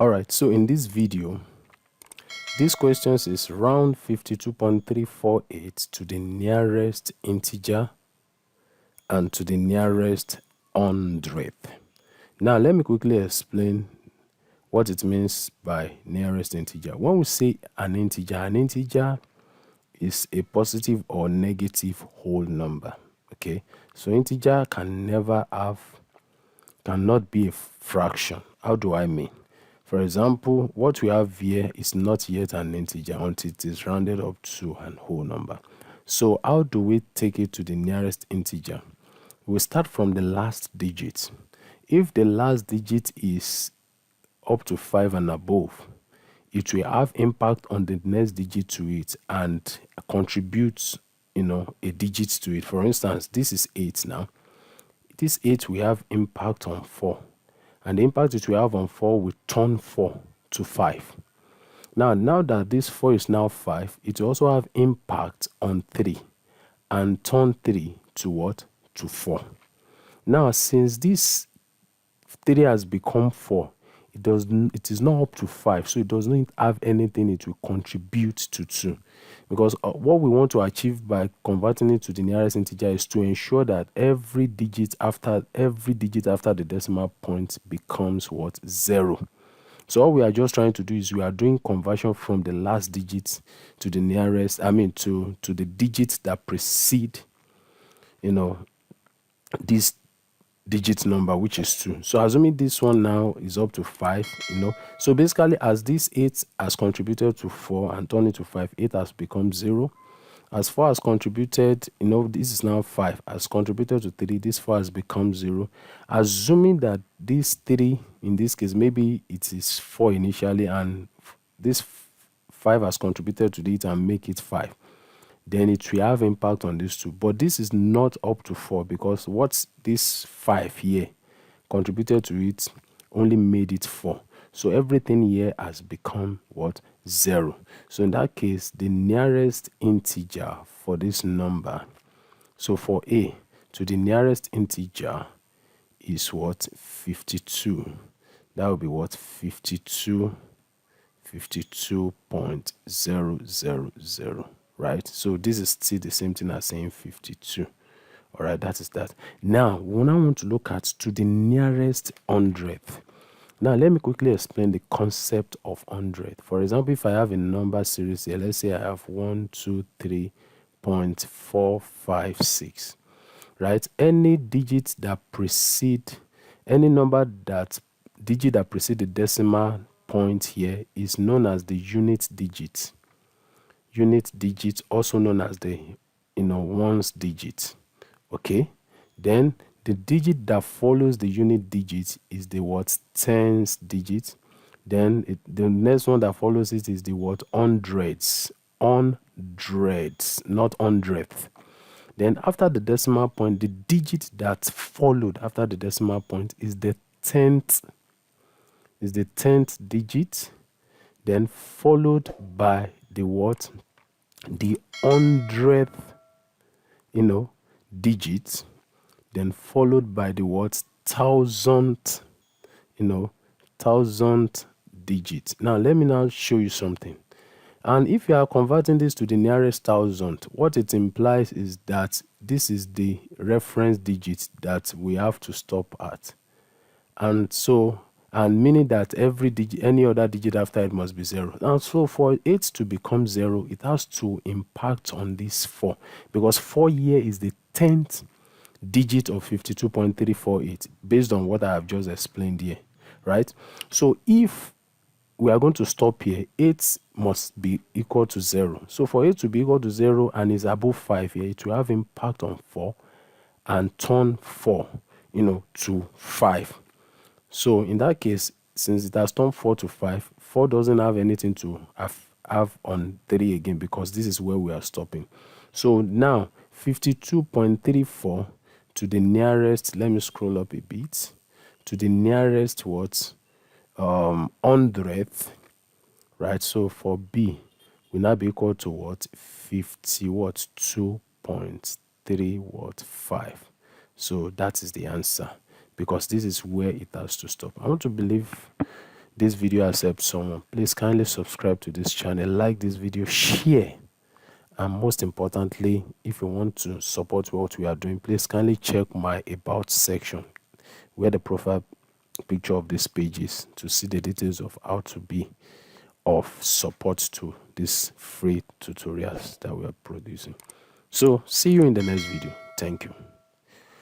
Alright, so in this video, this question is round 52.348 to the nearest integer and to the nearest hundredth. Now, let me quickly explain what it means by nearest integer. When we say an integer is a positive or negative whole number. Okay, so integer cannot be a fraction. How do I mean? For example, what we have here is not yet an integer until it is rounded up to an whole number. So how do we take it to the nearest integer? We start from the last digit. If the last digit is up to 5 and above, it will have impact on the next digit to it and contribute, a digit to it. For instance, this is 8 now. This 8 will have impact on 4. And the impact it will have on 4 will turn 4 to 5. Now that this 4 is now 5, it will also have impact on 3 and turn 3 to what? To 4. Now, since this 3 has become 4, it is not up to 5, so it does not have anything it will contribute to 2. Because what we want to achieve by converting it to the nearest integer is to ensure that every digit after the decimal point becomes what? 0. So all we are just trying to do is we are doing conversion from the last digit to the nearest, to the digits that precede, this digit number, which is 2. So assuming this one now is up to 5, so basically as this 8 has contributed to 4 and turned it to 5, 8 has become 0. As 4 has contributed, this is now 5, has contributed to 3, this 4 has become 0. Assuming that this 3, in this case, maybe it is 4 initially and this 5 has contributed to it and make it 5. Then it will have impact on these 2. But this is not up to 4 because what's this 5 here contributed to it only made it 4. So everything here has become what? 0. So in that case, the nearest integer for this number, so for A, to the nearest integer is what? 52. That would be what? 52.000. Right? So this is still the same thing as saying 52. All right, that is that. Now, we now want to look at to the nearest hundredth. Now, let me quickly explain the concept of hundredth. For example, if I have a number series here, let's say I have 1, 2, 3.456. Right? Any digit that precedes the decimal point here is known as the unit digit. Unit digit, also known as the ones digit. Okay, then the digit that follows the unit digit is the what? Tens digit. Then the next one that follows it is the what? Hundreds, not hundredth. Then after the decimal point, the digit that followed after the decimal point is the 10th digit, then followed by the what? The 100th digit, then followed by the what? 1000th digit. Now let me now show you something. And if you are converting this to the nearest thousandth, what it implies is that this is the reference digit that we have to stop at. And meaning that any other digit after it must be 0. And so for it to become 0, it has to impact on this 4, because 4 here is the 10th digit of 52.348 based on what I have just explained here, right? So if we are going to stop here, 8 must be equal to 0. So for it to be equal to 0 and is above 5 here, it will have impact on 4 and turn 4, to 5. So in that case, since it has turned 4 to 5, 4 doesn't have anything to have on 3 again, because this is where we are stopping. So now 52.34 to the nearest, let me scroll up a bit, to the nearest what? Hundredth, right? So for B will now be equal to what? 2.35. So that is the answer, because this is where it has to stop. I want to believe this video has helped someone, please kindly subscribe to this channel, like this video, share, and most importantly, if you want to support what we are doing, please kindly check my about section where the profile picture of this page is to see the details of how to be of support to these free tutorials that we are producing. So see you in the next video. Thank you.